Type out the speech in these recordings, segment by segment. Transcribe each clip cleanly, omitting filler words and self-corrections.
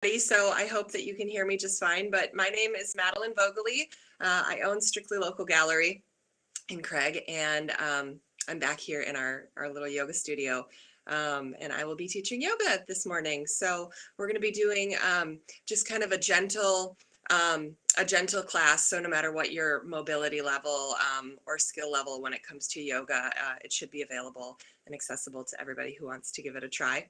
So I hope that you can hear me just fine, but my name is Madelaine Voegeli. I own Strictly Local Gallery in Craig, and I'm back here in our little yoga studio. And I will be teaching yoga this morning. So we're going to be doing just kind of a gentle class. So no matter what your mobility level or skill level when it comes to yoga, it should be available and accessible to everybody who wants to give it a try.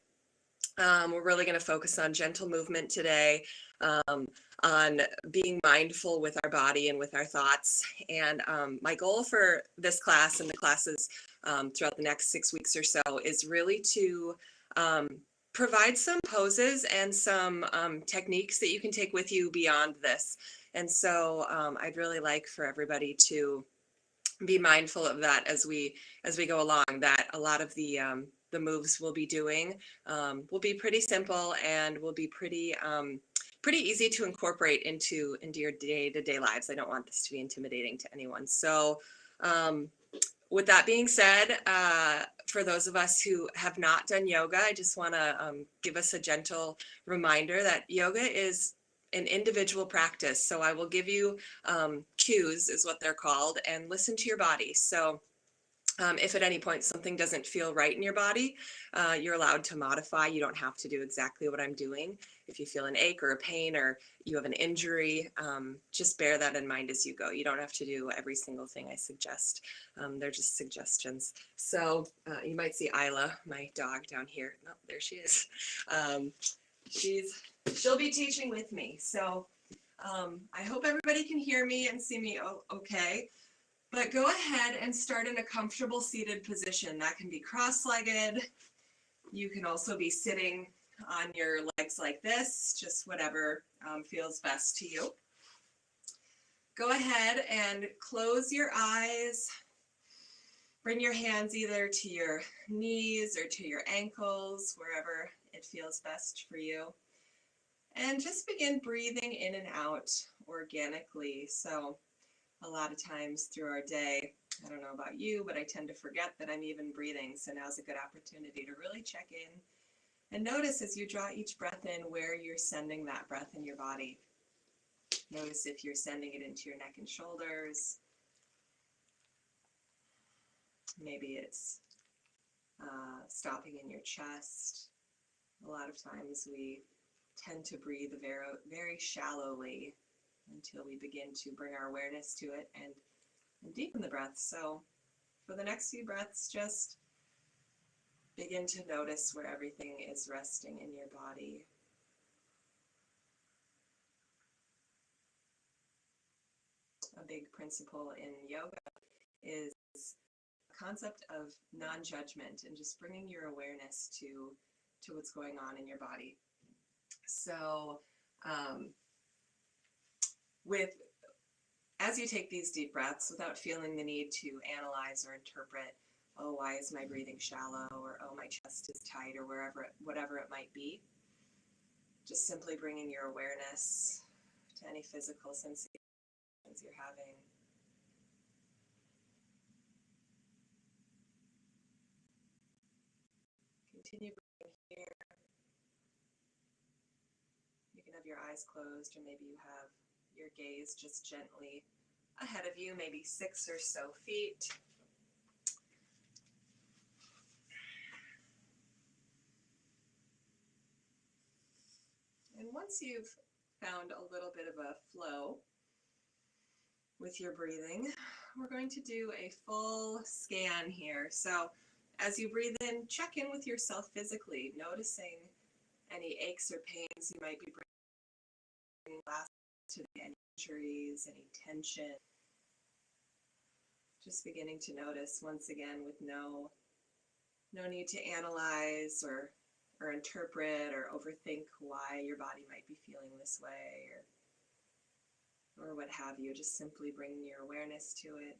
We're really going to focus on gentle movement today, on being mindful with our body and with our thoughts. And my goal for this class and the classes throughout the next 6 weeks or so is really to provide some poses and some techniques that you can take with you beyond this. And so I'd really like for everybody to be mindful of that as we go along, that a lot of the moves we'll be doing will be pretty simple and will be pretty easy to incorporate into your day-to-day lives. I don't want this to be intimidating to anyone. So with that being said, for those of us who have not done yoga, I just want to give us a gentle reminder that yoga is an individual practice. So I will give you cues, is what they're called, and listen to your body. So if at any point something doesn't feel right in your body, you're allowed to modify. You don't have to do exactly what I'm doing. If you feel an ache or a pain or you have an injury, just bear that in mind as you go. You don't have to do every single thing I suggest. They're just suggestions. So you might see Isla, my dog, down here. Oh, there she is. She'll be teaching with me. So I hope everybody can hear me and see me okay. But go ahead and start in a comfortable seated position. That can be cross-legged. You can also be sitting on your legs like this, just whatever feels best to you. Go ahead and close your eyes. Bring your hands either to your knees or to your ankles, wherever it feels best for you. And just begin breathing in and out organically. So a lot of times through our day, I don't know about you, but I tend to forget that I'm even breathing. So now's a good opportunity to really check in and notice as you draw each breath in where you're sending that breath in your body. Notice if you're sending it into your neck and shoulders. Maybe it's stopping in your chest. A lot of times we tend to breathe very, very shallowly until we begin to bring our awareness to it and deepen the breath. So for the next few breaths, just begin to notice where everything is resting in your body. A big principle in yoga is the concept of non-judgment and just bringing your awareness to what's going on in your body. So as you take these deep breaths, without feeling the need to analyze or interpret, oh, why is my breathing shallow, or oh, my chest is tight, or whatever it might be, just simply bringing your awareness to any physical sensations you're having. Continue breathing here. You can have your eyes closed, or maybe you have your gaze just gently ahead of you, maybe 6 or so feet. And once you've found a little bit of a flow with your breathing, we're going to do a full scan here. So as you breathe in, check in with yourself physically, noticing any aches or pains you might be bringing last to any injuries, any tension. Just beginning to notice once again with no need to analyze or interpret or overthink why your body might be feeling this way or what have you. Just simply bringing your awareness to it.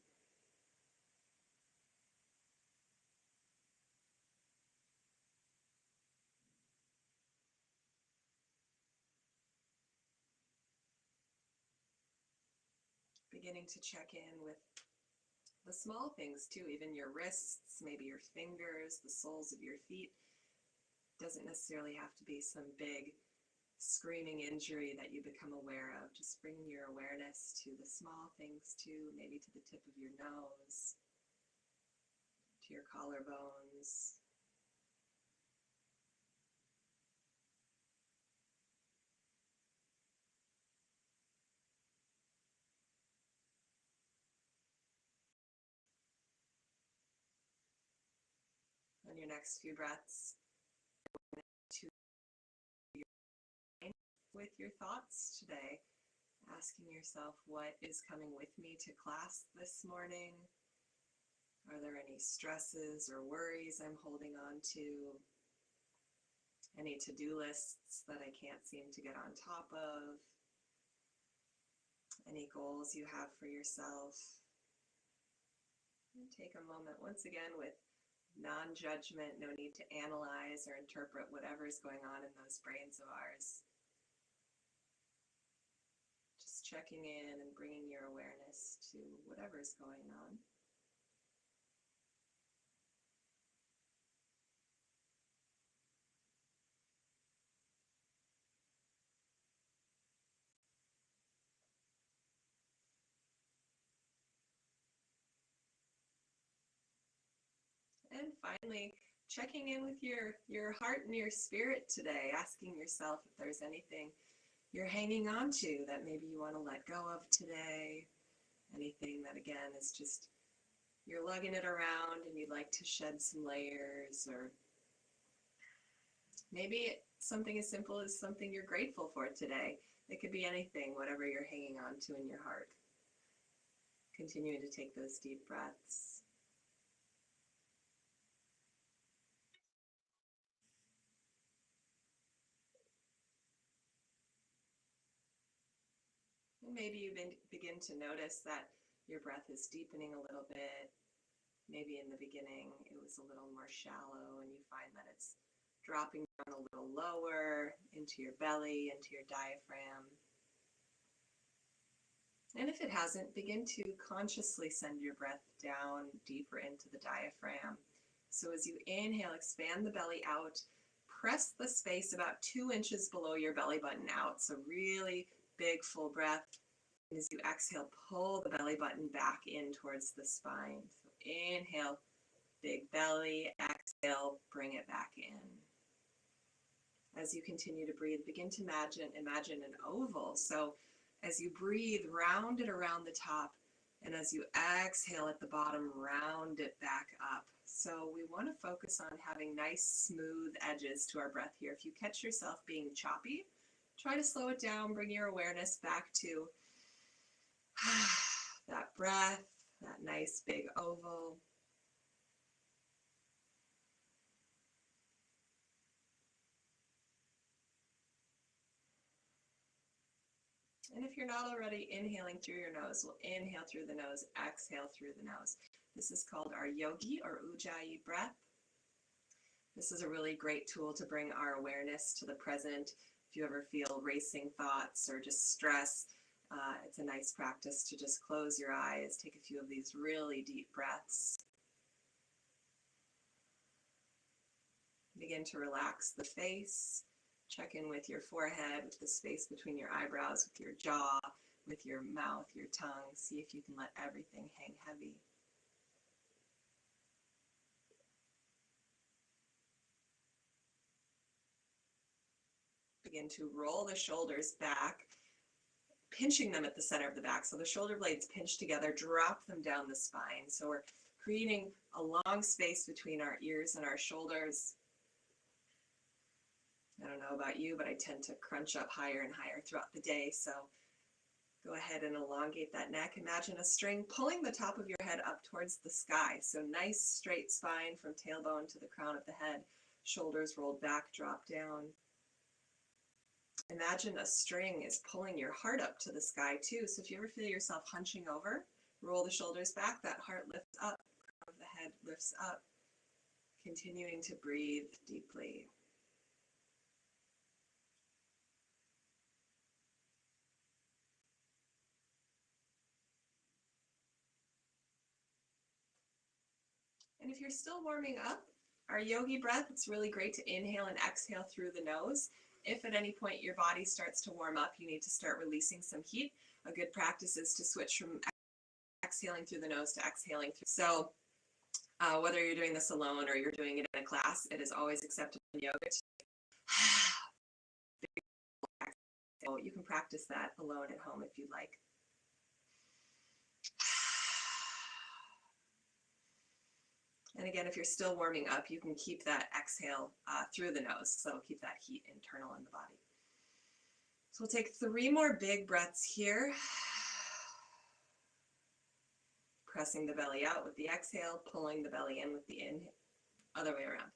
Beginning to check in with the small things too, even your wrists, maybe your fingers, the soles of your feet. Doesn't necessarily have to be some big screaming injury that you become aware of. Just bringing your awareness to the small things too, maybe to the tip of your nose, to your collarbones. On your next few breaths, to your mind with your thoughts today, asking yourself, what is coming with me to class this morning? Are there any stresses or worries I'm holding on to? Any to-do lists that I can't seem to get on top of? Any goals you have for yourself? And take a moment once again with non-judgment, no need to analyze or interpret whatever is going on in those brains of ours. Just checking in and bringing your awareness to whatever is going on. And finally, checking in with your heart and your spirit today, asking yourself if there's anything you're hanging on to that maybe you want to let go of today. Anything that, again, is just you're lugging it around and you'd like to shed some layers, or maybe something as simple as something you're grateful for today. It could be anything, whatever you're hanging on to in your heart. Continuing to take those deep breaths. And maybe you begin to notice that your breath is deepening a little bit. Maybe in the beginning it was a little more shallow and you find that it's dropping down a little lower into your belly, into your diaphragm. And if it hasn't, begin to consciously send your breath down deeper into the diaphragm. So as you inhale, expand the belly out, press the space about 2 inches below your belly button out. So really big full breath. And as you exhale, pull the belly button back in towards the spine. So inhale, big belly, exhale, bring it back in. As you continue to breathe, begin to imagine an oval. So as you breathe, round it around the top, and as you exhale at the bottom, round it back up. So we want to focus on having nice, smooth edges to our breath here. If you catch yourself being choppy, try to slow it down, bring your awareness back to that breath, that nice big oval. And if you're not already inhaling through your nose, we'll inhale through the nose, exhale through the nose. This is called our yogi or ujjayi breath. This is a really great tool to bring our awareness to the present. If you ever feel racing thoughts or just stress, it's a nice practice to just close your eyes, take a few of these really deep breaths. Begin to relax the face. Check in with your forehead, with the space between your eyebrows, with your jaw, with your mouth, your tongue. See if you can let everything hang heavy. Begin to roll the shoulders back, pinching them at the center of the back. So the shoulder blades pinch together, drop them down the spine. So we're creating a long space between our ears and our shoulders. I don't know about you, but I tend to crunch up higher and higher throughout the day. So go ahead and elongate that neck. Imagine a string pulling the top of your head up towards the sky. So nice straight spine from tailbone to the crown of the head. Shoulders rolled back, drop down. Imagine a string is pulling your heart up to the sky too. So if you ever feel yourself hunching over, roll the shoulders back, that heart lifts up, crown of the head lifts up. Continuing to breathe deeply. And if you're still warming up, our yogi breath, it's really great to inhale and exhale through the nose. If at any point your body starts to warm up, you need to start releasing some heat. A good practice is to switch from exhaling through the nose to exhaling through. So whether you're doing this alone or you're doing it in a class, it is always acceptable in yoga to so you can practice that alone at home if you'd like. And again, if you're still warming up, you can keep that exhale through the nose, so it'll keep that heat internal in the body. So we'll take 3 more big breaths here. Pressing the belly out with the exhale, pulling the belly in with the inhale, other way around.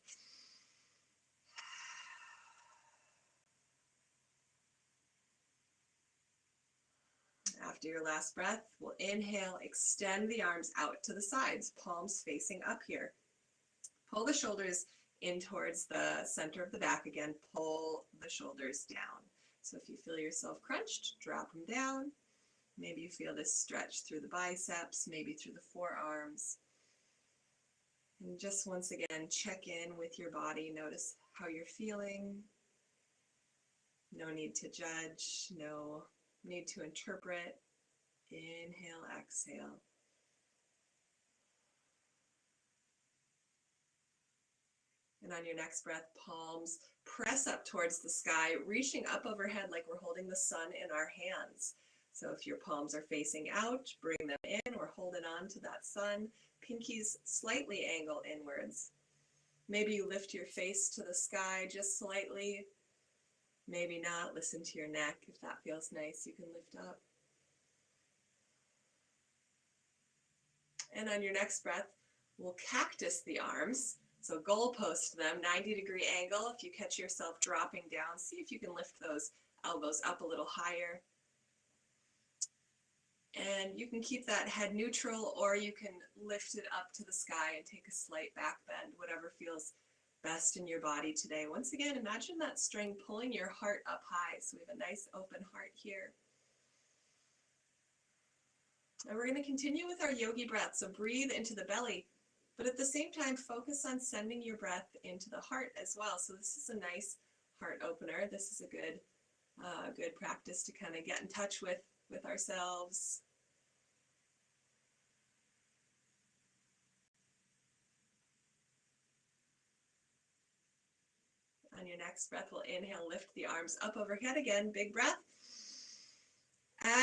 After your last breath, we'll inhale, extend the arms out to the sides, palms facing up here. Pull the shoulders in towards the center of the back again, pull the shoulders down. So if you feel yourself crunched, drop them down. Maybe you feel this stretch through the biceps, maybe through the forearms. And just once again, check in with your body, notice how you're feeling. No need to judge, no need to interpret. Inhale, exhale. And on your next breath, palms press up towards the sky, reaching up overhead like we're holding the sun in our hands. So if your palms are facing out, bring them in or holding on to that sun. Pinkies slightly angle inwards. Maybe you lift your face to the sky just slightly. Maybe not. Listen to your neck. If that feels nice, you can lift up. And on your next breath, we'll cactus the arms. So goalpost them, 90-degree angle. If you catch yourself dropping down, see if you can lift those elbows up a little higher. And you can keep that head neutral, or you can lift it up to the sky and take a slight back bend, whatever feels best in your body today. Once again, imagine that string pulling your heart up high. So we have a nice open heart here. And we're going to continue with our yogi breath. So breathe into the belly, but at the same time, focus on sending your breath into the heart as well. So this is a nice heart opener. This is a good practice to kind of get in touch with ourselves. On your next breath, we'll inhale, lift the arms up overhead again, big breath.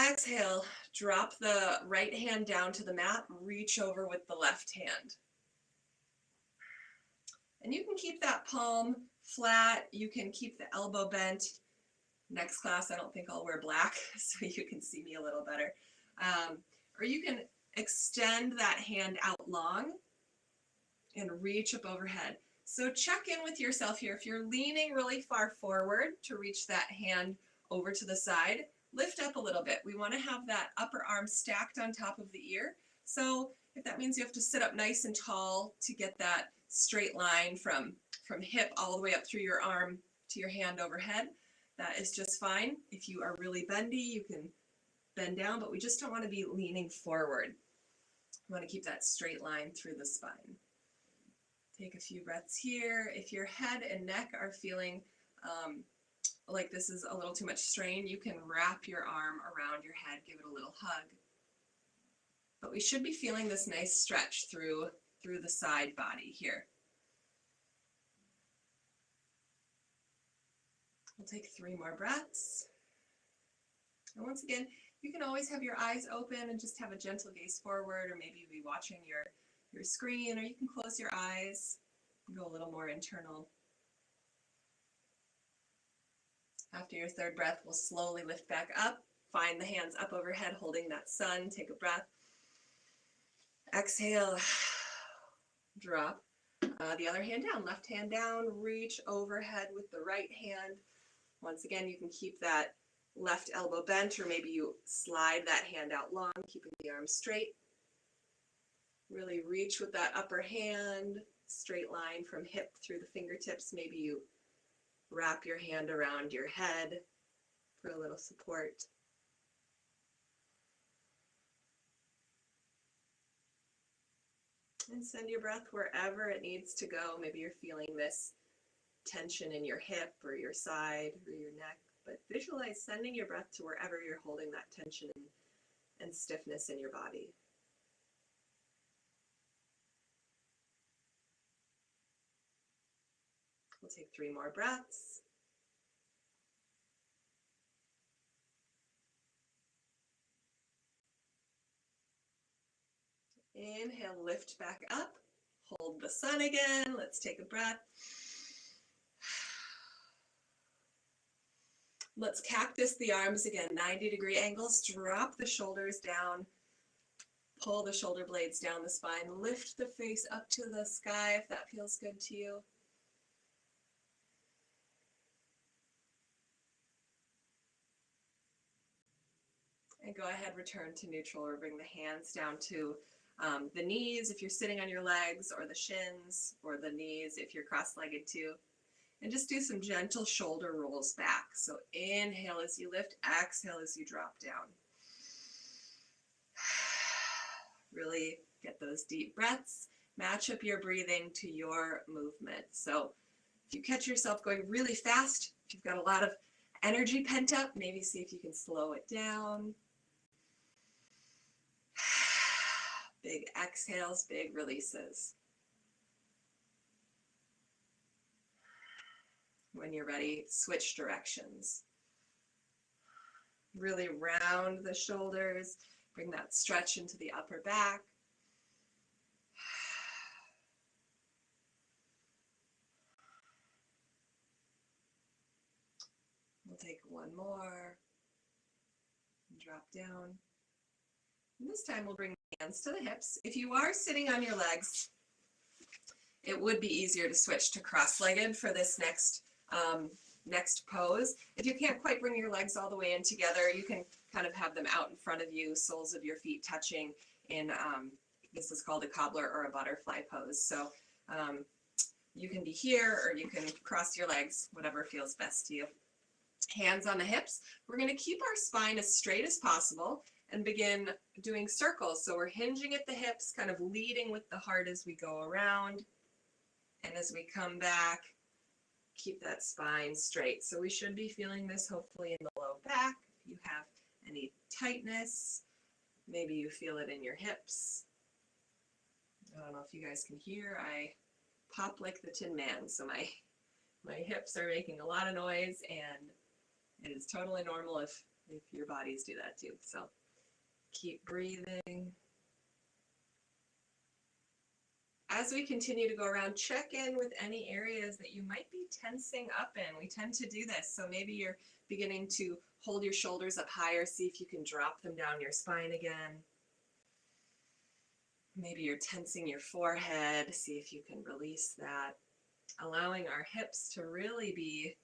Exhale, drop the right hand down to the mat, reach over with the left hand. And you can keep that palm flat, you can keep the elbow bent. Next class, I don't think I'll wear black, so you can see me a little better. Or you can extend that hand out long and reach up overhead. So check in with yourself here. If you're leaning really far forward to reach that hand over to the side, lift up a little bit. We want to have that upper arm stacked on top of the ear. So if that means you have to sit up nice and tall to get that straight line from hip all the way up through your arm to your hand overhead, that is just fine. If you are really bendy, you can bend down, but we just don't want to be leaning forward. We want to keep that straight line through the spine. Take a few breaths here. If your head and neck are feeling like this is a little too much strain, you can wrap your arm around your head, give it a little hug. But we should be feeling this nice stretch through the side body here. We'll take 3 more breaths. And once again, you can always have your eyes open and just have a gentle gaze forward, or maybe be watching your screen, or you can close your eyes and go a little more internal. After your 3rd breath, we'll slowly lift back up, find the hands up overhead, holding that sun, take a breath. Exhale, drop the other hand down, left hand down, reach overhead with the right hand. Once again, you can keep that left elbow bent, or maybe you slide that hand out long, keeping the arm straight. Really reach with that upper hand, straight line from hip through the fingertips. Maybe you wrap your hand around your head for a little support. And send your breath wherever it needs to go. Maybe you're feeling this tension in your hip or your side or your neck, but visualize sending your breath to wherever you're holding that tension and stiffness in your body. We'll take 3 more breaths. Inhale, lift back up. Hold the sun again. Let's take a breath. Let's cactus the arms again, 90-degree angles. Drop the shoulders down. Pull the shoulder blades down the spine. Lift the face up to the sky if that feels good to you. And go ahead, return to neutral, or bring the hands down to the knees if you're sitting on your legs, or the shins, or the knees if you're cross-legged too. And just do some gentle shoulder rolls back. So inhale as you lift, exhale as you drop down. Really get those deep breaths. Match up your breathing to your movement. So if you catch yourself going really fast, if you've got a lot of energy pent up, maybe see if you can slow it down. Big exhales, big releases. When you're ready, switch directions. Really round the shoulders, bring that stretch into the upper back. We'll take one more, and drop down. And this time we'll bring the hands to the hips. If you are sitting on your legs, it would be easier to switch to cross-legged for this next pose. If you can't quite bring your legs all the way in together, you can kind of have them out in front of you, soles of your feet touching in, this is called a cobbler or a butterfly pose. So you can be here, or you can cross your legs, whatever feels best to you. Hands on the hips. We're going to keep our spine as straight as possible and begin doing circles. So we're hinging at the hips, kind of leading with the heart as we go around. And as we come back, keep that spine straight. So we should be feeling this hopefully in the low back. If you have any tightness, maybe you feel it in your hips. I don't know if you guys can hear, I pop like the Tin Man. So my hips are making a lot of noise, and it is totally normal if your bodies do that too. So keep breathing. As we continue to go around, check in with any areas that you might be tensing up in. We tend to do this. So maybe you're beginning to hold your shoulders up higher. See if you can drop them down your spine again. Maybe you're tensing your forehead. See if you can release that. Allowing our hips to really be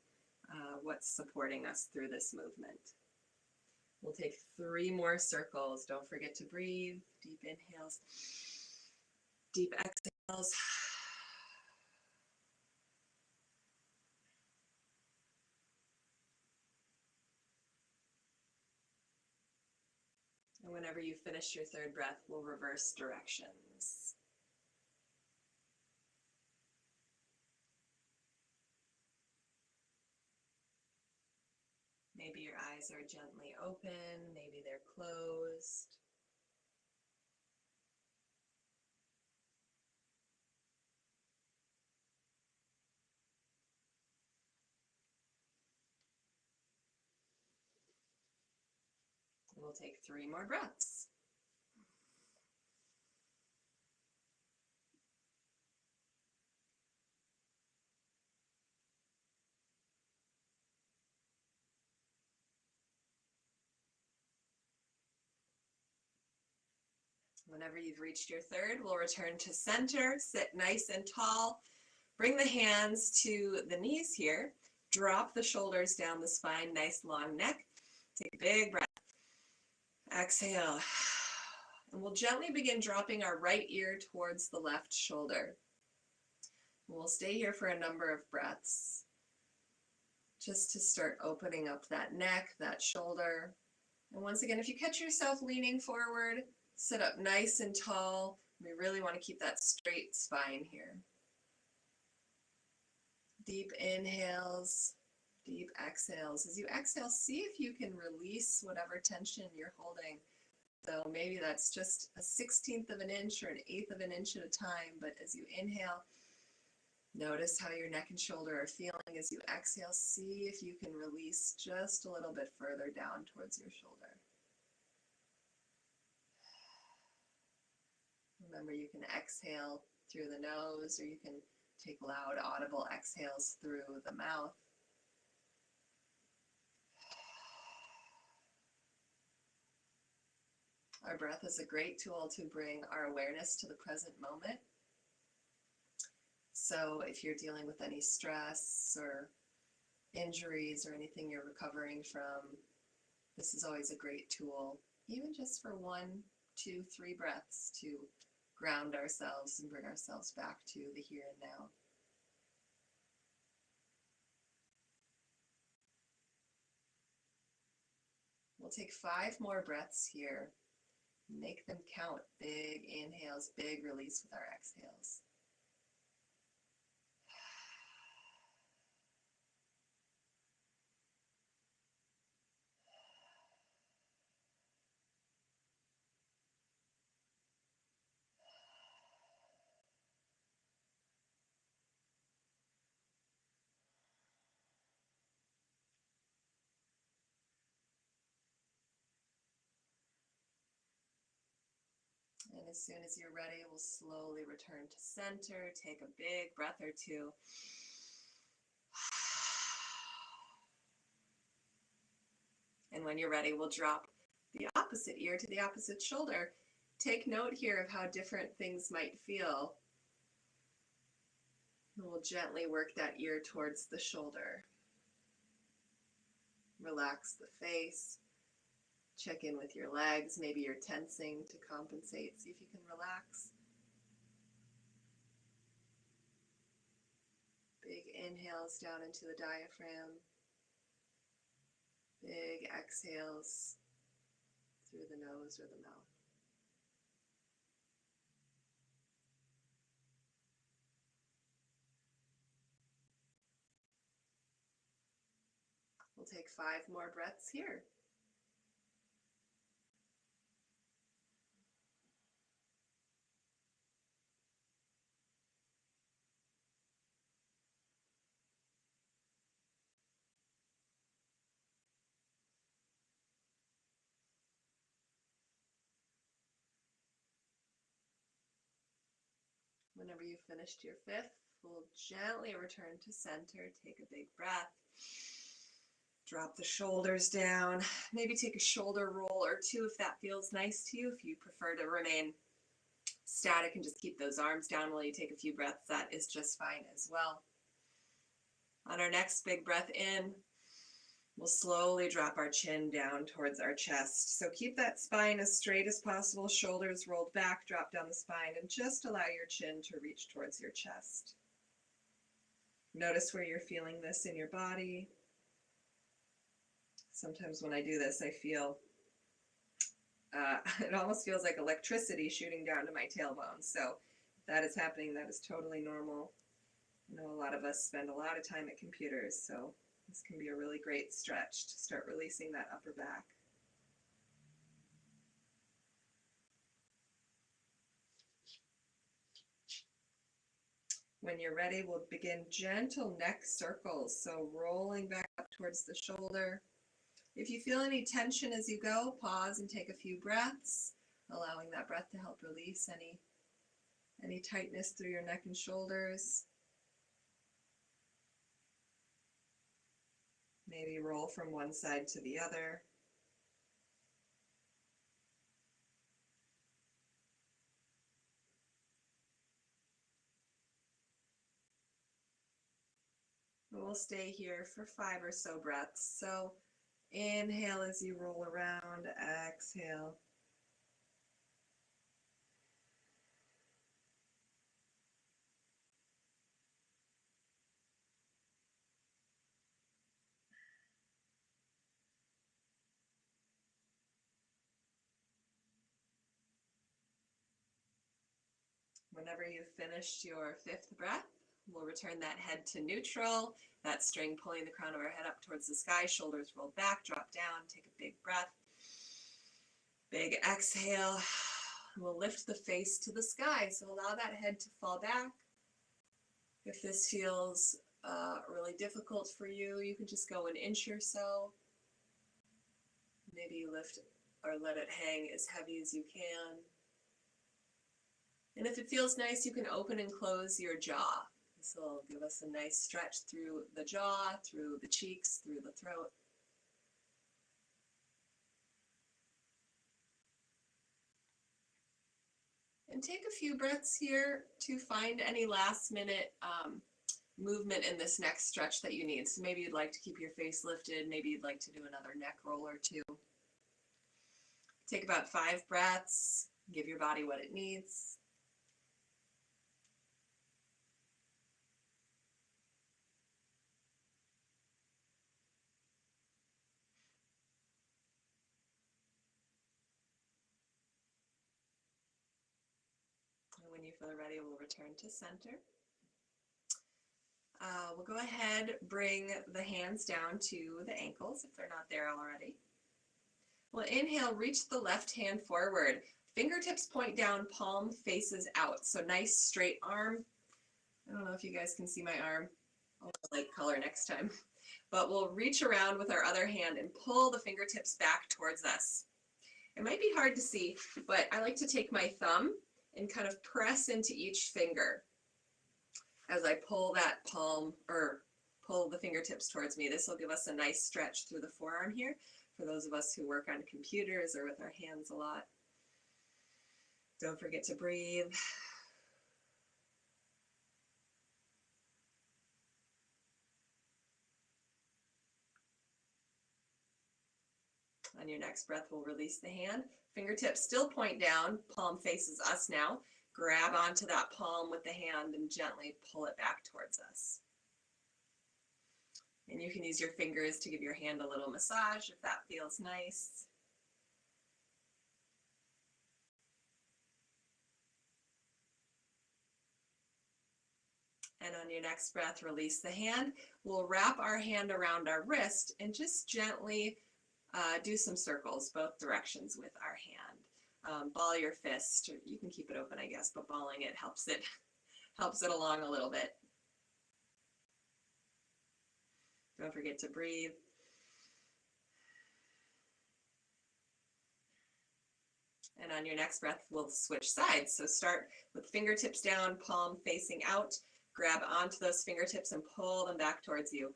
what's supporting us through this movement. We'll take 3 more circles. Don't forget to breathe. Deep inhales, deep exhales. And whenever you finish your 3rd breath, we'll reverse directions. Maybe your eyes are gently open, maybe they're closed. We'll take 3 more breaths. Whenever you've reached your 3rd, we'll return to center, sit nice and tall. Bring the hands to the knees here. Drop the shoulders down the spine, nice long neck. Take a big breath. Exhale. And we'll gently begin dropping our right ear towards the left shoulder. We'll stay here for a number of breaths, just to start opening up that neck, that shoulder. And once again, if you catch yourself leaning forward, sit up nice and tall. We really want to keep that straight spine here. Deep inhales, deep exhales. As you exhale, see if you can release whatever tension you're holding. So maybe that's just a 1/16 of an inch or an 1/8 of an inch at a time, but as you inhale, notice how your neck and shoulder are feeling. As you exhale, see if you can release just a little bit further down towards your shoulder. Remember, you can exhale through the nose, or you can take loud, audible exhales through the mouth. Our breath is a great tool to bring our awareness to the present moment. So if you're dealing with any stress or injuries or anything you're recovering from, this is always a great tool, even just for 1, 2, 3 breaths to ground ourselves and bring ourselves back to the here and now. We'll take 5 more breaths here. Make them count. Big inhales, big release with our exhales. And as soon as you're ready, we'll slowly return to center. Take a big breath or two. And when you're ready, we'll drop the opposite ear to the opposite shoulder. Take note here of how different things might feel. And we'll gently work that ear towards the shoulder. Relax the face. Check in with your legs. Maybe you're tensing to compensate. See if you can relax. Big inhales down into the diaphragm. Big exhales through the nose or the mouth. We'll take 5 more breaths here. Whenever you've finished your 5th, we'll gently return to center. Take a big breath. Drop the shoulders down. Maybe take a shoulder roll or 2 if that feels nice to you. If you prefer to remain static and just keep those arms down while you take a few breaths, that is just fine as well. On our next big breath in, we'll slowly drop our chin down towards our chest. So keep that spine as straight as possible, shoulders rolled back, drop down the spine, and just allow your chin to reach towards your chest. Notice where you're feeling this in your body. Sometimes when I do this, I feel, it almost feels like electricity shooting down to my tailbone. So if that is happening, that is totally normal. I know a lot of us spend a lot of time at computers, so this can be a really great stretch to start releasing that upper back. When you're ready, we'll begin gentle neck circles, so rolling back up towards the shoulder. If you feel any tension as you go, pause and take a few breaths, allowing that breath to help release any tightness through your neck and shoulders. Maybe roll from one side to the other. We'll stay here for 5 or so breaths. So inhale as you roll around, exhale. Whenever you've finished your 5th breath, We'll return that head to neutral, that string pulling the crown of our head up towards the sky, shoulders rolled back, drop down, take a big breath. Big exhale. We'll lift the face to the sky, so allow that head to fall back. If this feels really difficult for you, you can just go an inch or so. Maybe you lift or let it hang as heavy as you can. And if it feels nice, you can open and close your jaw. This will give us a nice stretch through the jaw, through the cheeks, through the throat. And take a few breaths here to find any last minute movement in this next stretch that you need. So maybe you'd like to keep your face lifted. Maybe you'd like to do another neck roll or two. Take about 5 breaths. Give your body what it needs. And when you feel ready, we'll return to center. We'll go ahead, bring the hands down to the ankles if they're not there already. We'll inhale, reach the left hand forward. Fingertips point down, palm faces out. So nice straight arm. I don't know if you guys can see my arm. I'll light color next time. But we'll reach around with our other hand and pull the fingertips back towards us. It might be hard to see, but I like to take my thumb and kind of press into each finger as I pull that palm or pull the fingertips towards me. This will give us a nice stretch through the forearm here for those of us who work on computers or with our hands a lot. Don't forget to breathe. On your next breath, we'll release the hand. Fingertips still point down, palm faces us now. Grab onto that palm with the hand and gently pull it back towards us. And you can use your fingers to give your hand a little massage if that feels nice. And on your next breath, release the hand. We'll wrap our hand around our wrist and just gently do some circles both directions with our hand. Ball your fist. You can keep it open, I guess, but balling it helps it along a little bit. Don't forget to breathe. And on your next breath, we'll switch sides. So start with fingertips down, palm facing out. Grab onto those fingertips and pull them back towards you.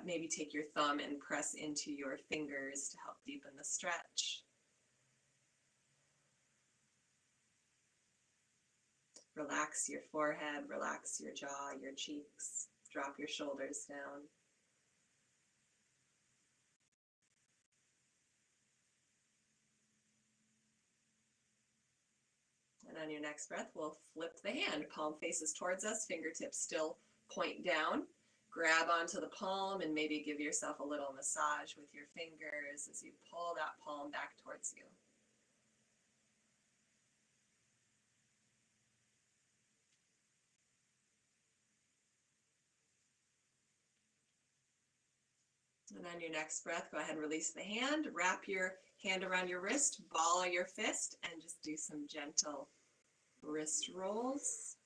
Maybe take your thumb and press into your fingers to help deepen the stretch. Relax your forehead, relax your jaw, your cheeks. Drop your shoulders down. And on your next breath, we'll flip the hand. Palm faces towards us, fingertips still point down. Grab onto the palm and maybe give yourself a little massage with your fingers as you pull that palm back towards you. And on your next breath, go ahead and release the hand. Wrap your hand around your wrist, ball your fist, and just do some gentle wrist rolls.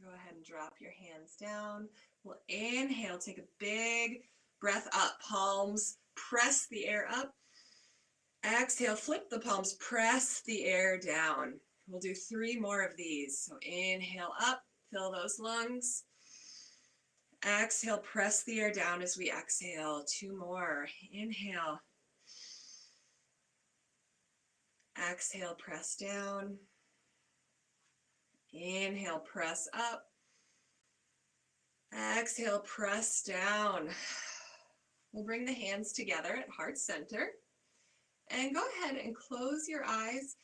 Go ahead and drop your hands down. We'll inhale, take a big breath up, palms, press the air up. Exhale, flip the palms, press the air down. We'll do 3 more of these. So inhale up, fill those lungs. Exhale, press the air down as we exhale. 2 more. Inhale. Exhale, press down. Inhale, press up. Exhale, press down. We'll bring the hands together at heart center. And go ahead and close your eyes.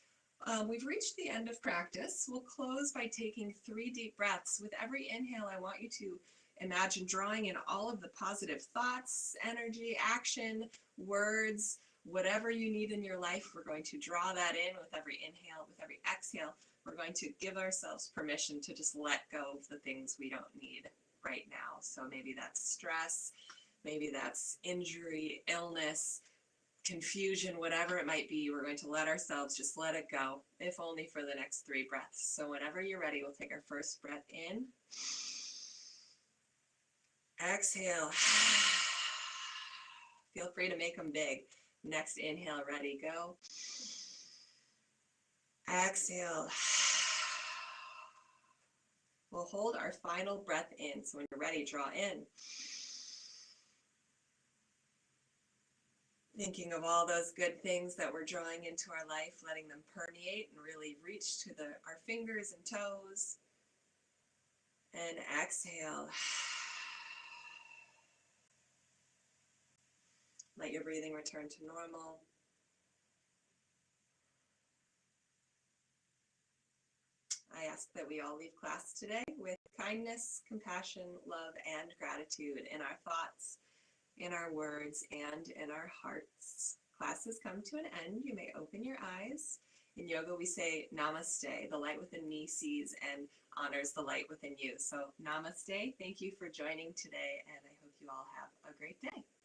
We've reached the end of practice. We'll close by taking 3 deep breaths. With every inhale, I want you to imagine drawing in all of the positive thoughts, energy, action, words, whatever you need in your life. We're going to draw that in with every inhale, with every exhale. We're going to give ourselves permission to just let go of the things we don't need right now. So maybe that's stress, maybe that's injury, illness, confusion, whatever it might be. We're going to let ourselves just let it go, if only for the next 3 breaths. So whenever you're ready, we'll take our first breath in. Exhale. Feel free to make them big. Next inhale, ready, go. Exhale. We'll hold our final breath in. So when you're ready, draw in. Thinking of all those good things that we're drawing into our life, letting them permeate and really reach to our fingers and toes. And exhale. Let your breathing return to normal. I ask that we all leave class today with kindness, compassion, love, and gratitude in our thoughts, in our words, and in our hearts. Class has come to an end. You may open your eyes. In yoga, we say namaste. The light within me sees and honors the light within you. So namaste. Thank you for joining today, and I hope you all have a great day.